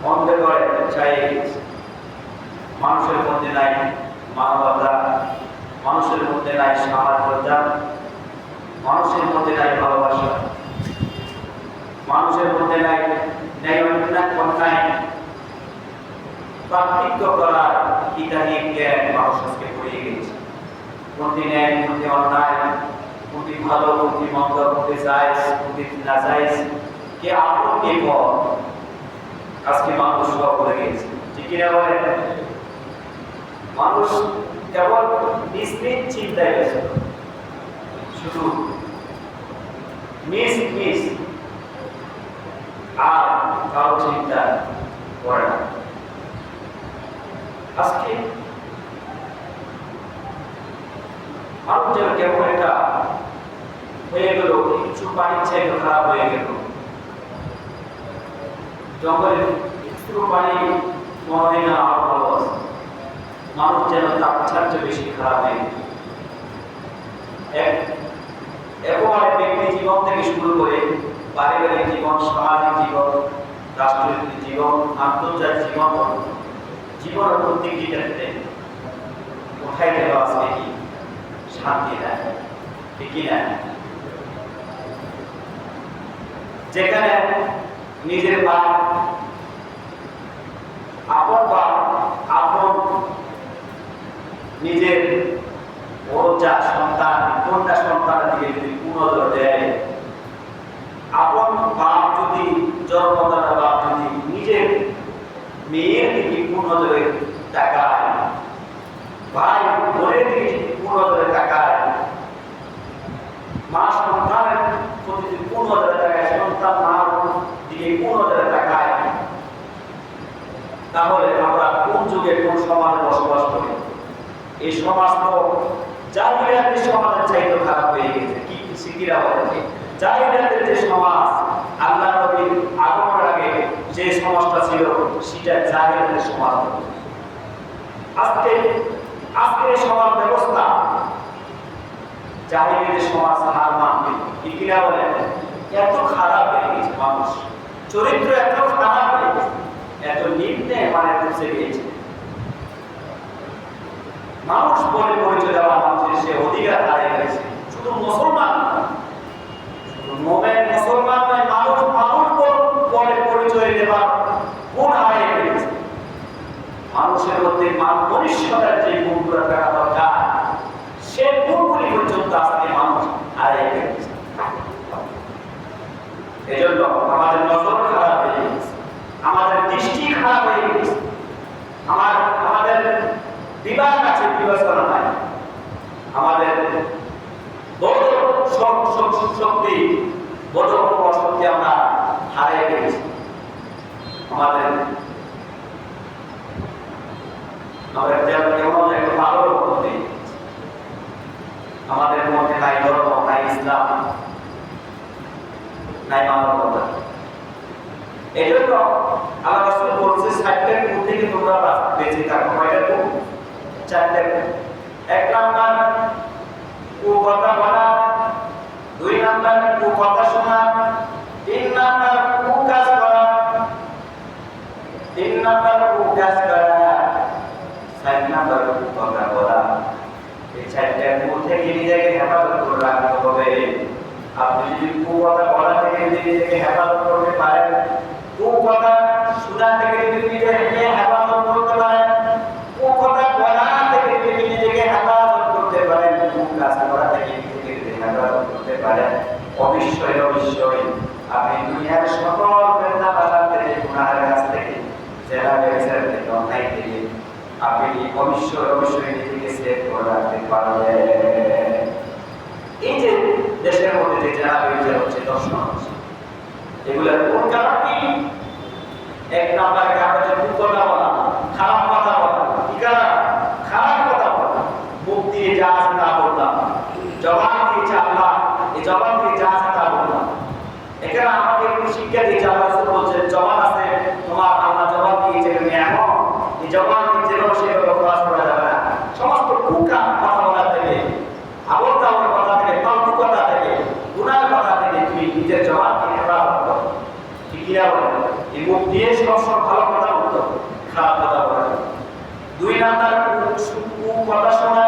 অন্ধকারে ছাইয়ে গেছে। মানুষের মধ্যে নাই মানবতা, মানুষের মধ্যে নাই সামাজিকতা, মানুষের মধ্যে নাই ভালোবাসা, মানুষের মধ্যে নাই ন্যায় পার্থক্য করার ইতালিক জ্ঞান মানুষ আজকে পড়িয়ে গেছে। কোনটি ন্যায়, কোনটি অন্যায়, কোনটি ভালো, কোনটি মন্দ, কোনটি জায়েজ, কোনটি নাজায়েজ, কে আপন কে পর, আজকে মানুষ সব বলে গেছে। ঠিক কিনা বলেন? মানুষ কেবল নিজ নিজ চিন্তায় ব্যস্ত, শুধু নিজ আর কারো চিন্তা করে না। আজকে মানুষ যেন কেমন একটা হয়ে গেল, কিছু পানির চাইতে খারাপ হয়ে গেল। জঙ্গলে কিছু পানি মনে হয় না আরো ভালো আছে, মানুষ যেন তার চাইতে বেশি খারাপ হয়ে গেল। একেবারে ব্যক্তি জীবন থেকে শুরু করে পারিবারিক জীবন, সামাজিক জীবন, রাষ্ট্রীয় জীবন, আন্তর্জাতিক জীবন, জীবনের প্রত্যেকটি ক্ষেত্রে কোথায় গেল আজকে কি শান্তি নাই? ঠিক না? যেখানে নিজের বাপ, আপন নিজের যা সন্তান, কোনটা সন্তানের দিকে যদি পুনর্নজর দেয়, আপন বাপ যদি জন্মদাতা বাপ যদি নিজের মেয়ের দিকে পুনর্নজরে তাকায়, ভাই বোনের দিকে যদি পুনর্নজরে তাকায়, মা সন্তানের প্রতি যদি পুনর্নজরে তাকায়, সন্তান মার দিকে পুনর্নজরে তাকায়, তাহলে আমরা কোন যুগে কোন সমাজে বসবাস করি? এই সমাজ তো জাহিলিয়াতের সমাজের চাইতে খারাপ হয়ে গেছে। কি শিখিরা বলে, জাহিলিয়াতের যে সমাজ, আল্লাহ নবীর আগমনের আগে যে সমাজটা ছিল সেটা জাহিলিয়াতের সমাজ। আজকে সমাজ ব্যবস্থা জাহিলিয়াতের সমাজ হার মানবে। শিখিরা বলে এত খারাপ হয়ে গেছে, মানুষ চরিত্র এত খারাপ হয়ে গেছে, এত নিম্নে মানে পৌঁছে গিয়েছে। মানুষ বলে পরিচয় দেওয়া মানুষের সে অধিকার হারিয়ে গেছে। শুধু মুসলমান, শুধু মুসলমান নয়, মানুষ বলে পরিচয় দেওয়ার গুণ হারিয়ে গেছে। মানুষের মধ্যে মনুষ্যতার যে গুণগুলো থাকা দরকার, সে গুণগুলি পর্যন্ত আজকে মানুষ হারিয়ে গেছে। এজন্য আমাদের নজর খারাপ হয়ে গেছে, আমাদের দৃষ্টি খারাপ হয়ে গেছে, আমাদের বিবাহ আছে, বিবেচনা নাই, আমাদের শক্তি বোধ শক্তি আমরা হারিয়ে গেছি। আমরা কেমন একটা ভালো করতে, আমাদের মধ্যে নাই ধর্ম, নাই ইসলাম, নাই মানবতা। এই জন্য আল্লাহ রাসূল বলছে 60টার গুণ থেকে তোমরা বেঁচে থাকো। কয়টা গুণ? 4টা গুণ। 1 নাম্বার কুকথা বলা, 2 নাম্বার কুকথা শোনা, 3 নাম্বার কুকাজ করা, 4 নাম্বার কুকথা বলা। এই 4টা গুণ থেকে নিজেকে হেফাজত করে রাখতে হবে। আপনি যদি কুকথা বলা থেকে নিজেকে হেফাজত করতে পারেন, কুকথা শোনা থেকে যদি নিজেকে হেফাজত করতে পারেন, কুকথা বলা থেকে যদি নিজেকে হেফাজত করতে পারেন, কুকাজ করা থেকে নিজেকে যদি হেফাজত করতে পারেন, অবশ্যই আপনি দুনিয়ার সকল বেদনা বাধা থেকে, গুনাহের কাছ থেকে, জেলা ব্যবসার থেকে, অন্যায় থেকে আপনি অবশ্যই নিজেকে সেভ করে রাখতে পারবেন। এই যে দেশের মধ্যে যে জেলা ব্যবসা হচ্ছে, দর্শন হচ্ছে, এগুলোর কোন কারণ কি? 1 নাম্বার কারণ হচ্ছে কুকথা বলা, খারাপ কথা বলা। কি কারণ? খারাপ কথা বলা। মুখ দিয়ে যা আছে তা বললাম, জবান দিয়েছে আল্লাহ, এই জবান দিয়ে যা আছে তা বললাম। এখানে আমাকে একটু শিক্ষা দিয়েছে, আল্লাহ রাসূল বলছেন জবান আছে তোমার, আল্লাহ জবান দিয়েছে, তুমি এমন এই জবান দিয়ে যেভাবে সেভাবে খরচ করা যাবে না। সমস্ত কুকা কথা বলা থেকে, আবল তাবল কথা থেকে, ফালতু কথা থেকে, গুনাহের কথা থেকে তুমি নিজের জবানকে হেফাজত করো। ঠিক কিনা বলেন? এই মুখ দিয়ে সবসময় ভালো কথা বলতে হবে, খারাপ কথা বলা যাবে। 2 নাম্বার কথা শোনা,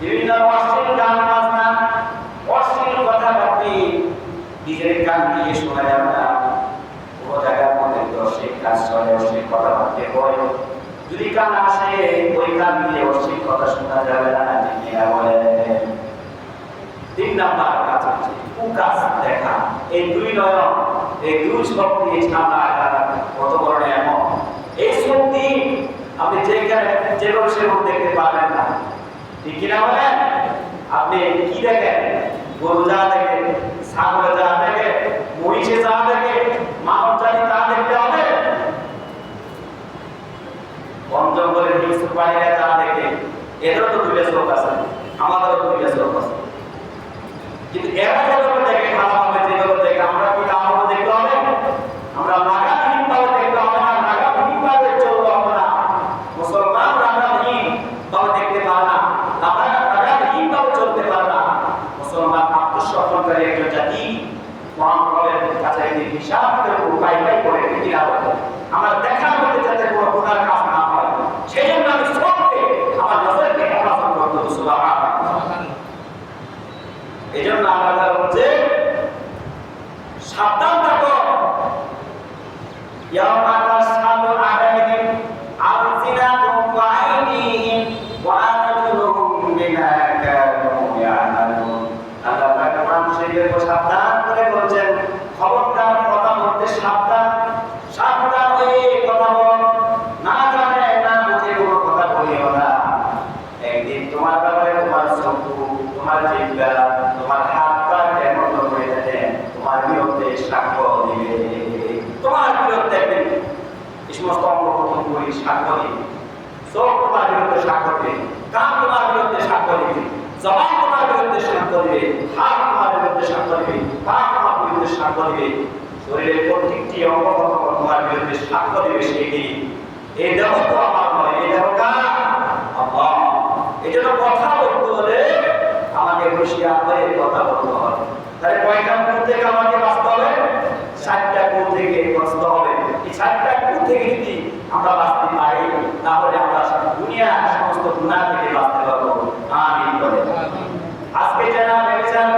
বিভিন্ন অশ্লীল গান বাজনা, অশ্লীল কথাবার্তা নিজের কান দিয়ে শোনা যাবে না। কোনো জায়গার মধ্যে অশ্লীল কাজ চলে, অশ্লীল কথাবার্তা হয়, যদি কান আসে ওই কান দিয়ে অশ্লীল কথা শোনা যাবে না। বলে 3 নাম্বার কাজ হচ্ছে কুকাজ দেখা। এই 2 নয়ন, এই 2 শক্তি ছাড়া কত বড় এমন এই শক্তি আপনি যে মানুষের মধ্যে দেখতে পাবেন না, ঠিক কিনা বলেন? আপনি কি দেখেন? গরু যা দেখে, ছাগলে যা দেখে, মহিষে যা দেখে, মানব জাতি তা দেখতে হবে। বন জঙ্গলের হিংস্র প্রাণীরা যা দেখে, এদেরও তো 2টা চোখ আছে, আমাদেরও 2টা চোখ আছে, কিন্তু এরা যেভাবে দেখে ভালোভাবে, যেভাবে দেখে আমরা কি তাহলে দেখতে হবে? আমরা নাগাহীনভাবে দেখতে হবে না, নাগাহীনভাবে চলতে হবে না। মুসলমান নাগাহীনভাবে দেখতে পারে না, নাগাহীনভাবে চলতে পারে না। মুসলমান আত্মসমর্পণকারী একজন জাতি, মহানগরের কাছে হিসাব উপায় করে কিনা বলে আমার দেখার মধ্যে যাতে কোনো গুনার কাজ না হয়, সেই জন্য আমি সবকে আমার নজরকে হেফাজত করতে হবে। সুবহানাল্লাহ। এই জন্য আল্লাহ বলছে সাবধান থাকো। ইয়াউমা তাশহাদু আলাইহিম আলসিনাতুহুম ওয়া আইদিহিম ওয়া আরজুলুহুম বিমা কানু ইয়ামালুন। আল্লাহ তাআলা মানুষের সাবধান করে বলছেন, খবরদার কথা বলতে সাবধান, সাবধান হয়ে কথা বল, না জানে না বুঝে কোনো কথা বলিও না। একদিন তোমার ব্যাপারে তোমার চক্ষু, তোমার জিহ্বা, তোমার হাত পা কেমন হয়ে যাবে, তোমার বিরুদ্ধে সাক্ষ্য দিবে। তোমার বিরুদ্ধে এই সমস্ত অঙ্গপ্রত্যঙ্গ সাক্ষ্য দিবে। চোখ তোমার বিরুদ্ধে সাক্ষ্য দিবে, কান তোমার বিরুদ্ধে সাক্ষ্য দিবে, জবান তোমার বিরুদ্ধে সাক্ষ্য দিবে, হাত তোমার বিরুদ্ধে সাক্ষ্য দিবে, পা তোমার বিরুদ্ধে সাক্ষ্য দিবে, শরীরের প্রত্যেকটি অঙ্গ তোমার বিরুদ্ধে সাক্ষ্য দিবে। সেই দিন এই দেহ তো আমার নয়, এই দেহ কার? আল্লাহ। এই জন্য কথা বলতে হলে আমাকে হুঁশিয়ার হয়ে কথা বলতে হবে। তাহলে কয়টা কুল থেকে আমাকে বাঁচতে হবে? 7টা কুল থেকে বাঁচতে হবে। এই 7টা কুল থেকে যদি আমরা বাঁচতে পারি, তাহলে আমরা দুনিয়ার সমস্ত গুনাহ থেকে বাঁচতে পারবো। আমিন বলে। আজকে যারা ভেবেছেন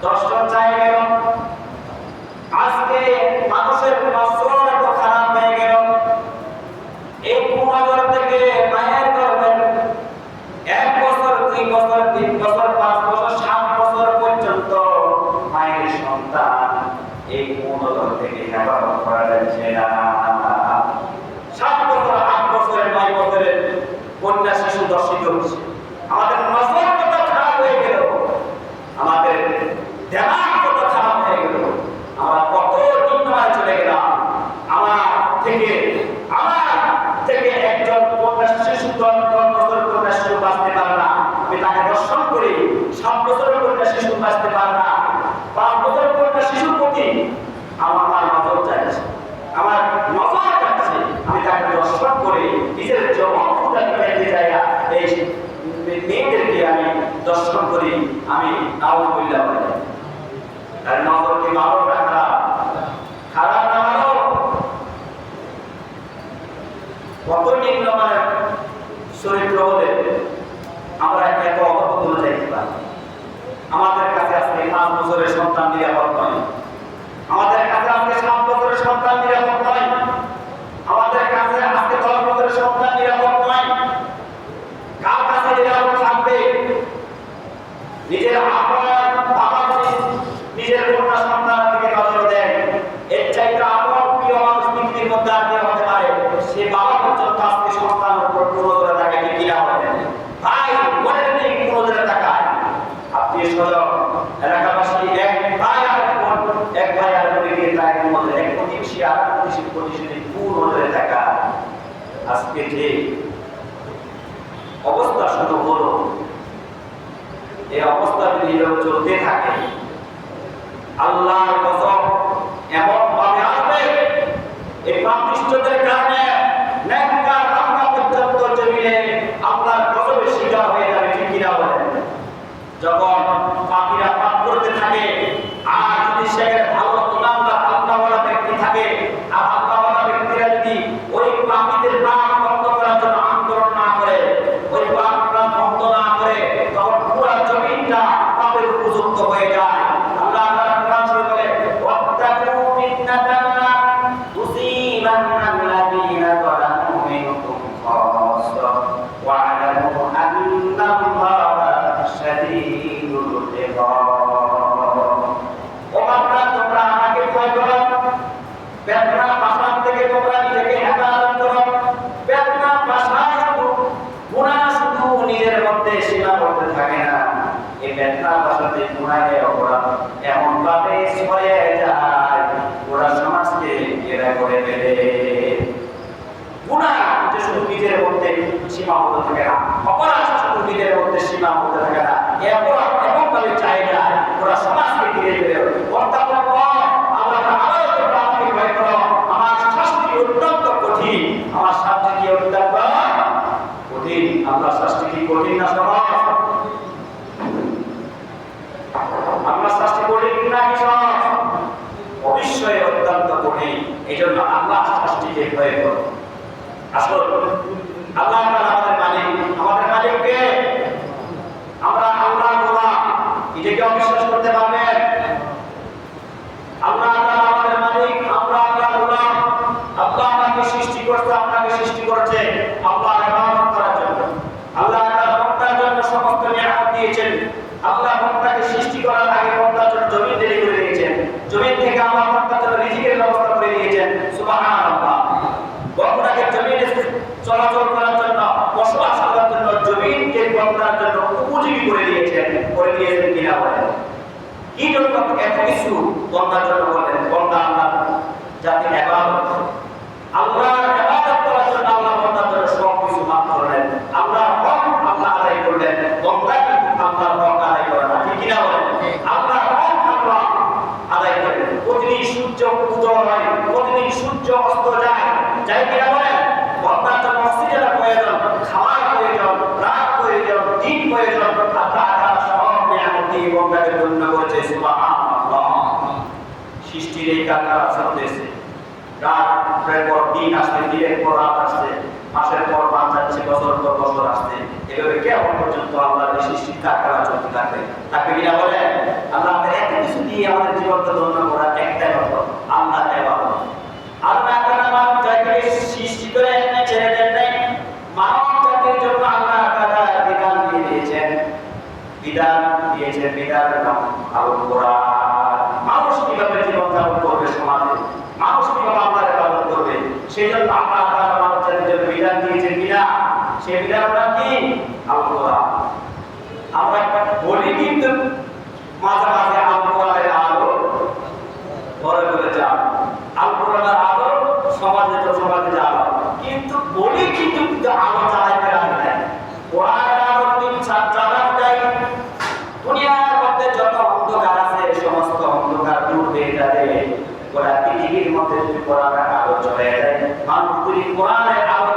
দর্শন চাই গেল, আজকে মানুষের নজর এত খারাপ হয়ে গেল, এই কুনজর থেকে মায়ের গর্ভে 1 বছর, 2 বছর, 3 বছর, 5 বছর, 7 বছর পর্যন্ত মায়ের সন্তান এই কুনজর থেকে হেফাজত করা যাচ্ছে না। 7 বছর, 8 বছরের, 9 বছরের কন্যা শিশু দর্শিত হচ্ছে। আমাদের নজর কত খারাপ হয়ে গেল, আমাদের দেমাগ কত খারাপ হয়ে গেল, আমরা কত নিম্নমায় চলে গেলাম। আমার থেকে একজন কন্যা শিশু 10 বছর কন্যা শিশু বাঁচতে পারে না, আমি তাকে দর্শন করি। 7 বছরের কন্যা শিশু বাঁচতে পারে না, 5 বছরের কন্যা শিশুর প্রতি আমার নজর যাচ্ছে, আমার নজর যাচ্ছে, আমি তাকে দর্শন করে নিজের জবান ফুটা নিতে যাই, এই মেয়েদেরকে আমি দর্শন করি, আমি নাউযুবিল্লাহ বলি। তার নজর কি ভালো না খারাপ? খারাপ না ভালো? কত নিম্নমানের চরিত্র হলে আমরা এত অবহেলা যাইতে পারি। আমাদের কাছে আজকে 5 বছরের সন্তান নিরাপদ নয়, আমাদের কাছে আজকে 7 বছরের সন্তান নিরাপদ নয়, আমাদের কাছে আজকে 10 বছরের সন্তান নিরাপদ নয়। কার কাছে নিরাপদ থাকবে? নিজের বাবা নিজের কন্যা সন্তানের দিকে নজর দেয়, এর চাইতে আপন প্রিয় মানুষ পৃথিবীর মধ্যে আর কেউ হতে পারে? সে বাবা পর্যন্ত আজকে সন্তানের উপর নজরে তাকায়, কি কিনা বলে? ভাই বোনের দিকে নজরে তাকায়, আত্মীয় স্বজন, এলাকাবাসী, এক ভাই আর বোনের দিকে তাকায় নজরে, এক প্রতিবেশী আর প্রতিবেশী নজরে তাকায়। আজকে যে অবস্থা শুধু হলো, এই অবস্থা যদি চলতে থাকে, আল্লাহর কসম এমন ভাবে আসবে, এই পাপিষ্ঠদের কারণে নেককার বান্দা পর্যন্ত জমিনে আল্লাহর গজবের শিকার হয়ে যাবে, ঠিক কিনা বলেন? যখন পাপীরা পাপ করতে থাকে, আর যদি সেখানে ভালো ইমানদার আল্লাহওয়ালা ব্যক্তি থাকে, আর বেদনা পাশান থেকে তোমরা নিজেকে হেফাজত করো। বেদনা পাশান গুনাহ শুধু নিজের মধ্যে সীমাবদ্ধ থাকে না, এই বেদনা পাশাতে গুনাহের অপরাধ এমন ভাবে ছড়িয়ে যায় ওরা সমাজকে ঘেরা করে ফেলে। গুনাহ শুধু নিজের মধ্যে সীমাবদ্ধ থাকে না, অপরাধ শুধু নিজের মধ্যে সীমাবদ্ধ থাকে না, এই অপরাধ এমন ভাবে চায় না ওরা সমাজকে ঘিরে ফেলে। অর্থাৎ আল্লাহ আমাকে ভয় করো, আমার শাস্তি অত্যন্ত কঠিন, আমার শাস্তি কি অত্যন্ত কঠিন। আল্লাহ শাস্তি কি কঠিন না সমাজ? আল্লাহ শাস্তি কঠিন না কি সমাজ? অবশ্যই অত্যন্ত কঠিন। এই জন্য আল্লাহ শাস্তিকে ভয় করো। আসল আল্লাহ আমাদের মালিক, আমাদের মালিককে আমরা আল্লাহ গোলাম, এটাকে অবিশ্বাস করতে পারবেন? আল্লাহ আমাদের মালিক, আমরা আল্লাহ গোলাম। আল্লাহ আমাকে সৃষ্টি করতে, আপনাকে সৃষ্টি করেছে আল্লাহ ইবাদত করার জন্য। আল্লাহ বান্দার জন্য সমস্ত নিয়ামত দিয়েছেন। আল্লাহ বান্দাকে সৃষ্টি করার আগে বান্দার জন্য জমিন তৈরি করে দিয়েছেন, জমিন থেকে আল্লাহ বান্দার জন্য রিজিকের ব্যবস্থা করে দিয়েছেন। সুবহানাল্লাহ। বান্দাকে জমিনে চলাচল করার জন্য, বসবাস করার জন্য জমিনকে বান্দার জন্য উপযোগী করে দিয়েছেন কিনা বলেন? কি জন্য এত কিছু বান্দার জন্য বলেন? বান্দা আল্লাহ যাতে ইবাদত, আল্লাহর ইবাদত করার জন্য আল্লাহ বান্দার জন্য সব কিছু মাফ করলেন। আল্লাহর হক আল্লাহ আদায় করলেন, বান্দা কিন্তু আল্লাহর হক আদায় করে না, ঠিক কিনা বলেন? আল্লাহর হক আল্লাহ আদায় করেন। প্রতিদিন সূর্য উদয় হয়, প্রতিদিন সূর্য অস্ত যায়, যাই কিনা বলেন? বান্দার জন্য অক্সিজেনের প্রয়োজন, খাওয়ার প্রয়োজন, রাত প্রয়োজন, দিন প্রয়োজন। আল্লাহ তাআলা সব নিয়ামত দিয়ে বান্দাকে ধন্য করেছে। সুবহানাল্লাহ। সৃষ্টির এই কারখানা চলতেছে, রাতের পর দিন আসছে, দিনের পর রাত আসছে, মাসের পর মাস যাচ্ছে, বছর পর বছর আসছে, এভাবে কেমন পর্যন্ত আল্লাহর এই সৃষ্টির কারখানা চলতে থাকবে? তাকে কিনা বলেন? আল্লাহ এত কিছু দিয়ে আমাদের জীবনকে ধন্য করা একটাই মাত্র, আল্লাহ ইবাদত। আল্লাহ তাআলা মানব জাতিকে সৃষ্টি করে এনে ছেড়ে দেন নাই, মানব জাতির জন্য আল্লাহ তাআলা বিধান দিয়ে দিয়েছেন। বিধানের নাম আল কোরআন। মানুষ কিভাবে জীবন যাপন করবে সমাজে, মানুষ কিভাবে আল্লাহর ইবাদত করবে, সেই জন্য আল্লাহ তাআলা মানব জাতির জন্য বিধান দিয়েছেন কিনা? সেই বিধানটা কি? আল কোরআন। আমরা বলি কিন্তু মাঝে মাঝে আল কোরআনের আলো ঘরে ঘরে যাও, আল কোরআনের আলো সমাজে যাও, কিন্তু বলি কিন্তু আলো জ্বালাইতে রাখে নাই। কোরআনের আলো যদি জ্বালানো যায়, দুনিয়ার মধ্যে যত অন্ধকার আছে সমস্ত অন্ধকার দূর হয়ে যাবে। গোটা পৃথিবীর মধ্যে যদি কোরআনের আলো চলে যায়, মানুষ যদি কোরআনের আলো